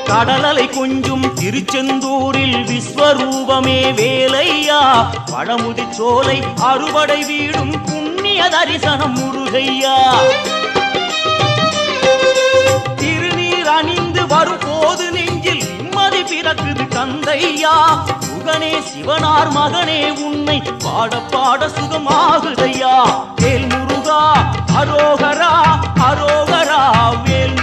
கடலலை கொஞ்சும் திருச்செந்தூரில் விஸ்வரூபமே வேலையா பழமுதி சோலை அறுபடை வீடும் புண்ணிய தரிசனம் முருகையா திருநீர் அணிந்து வரும் போது நெஞ்சில் நிம்மதி பிறக்குது கந்தையா முகனே சிவனார் மகனே உன்னை பாட பாட சுகமாகுதையா வேல் முருகா அரோகரா அரோகரா வேல்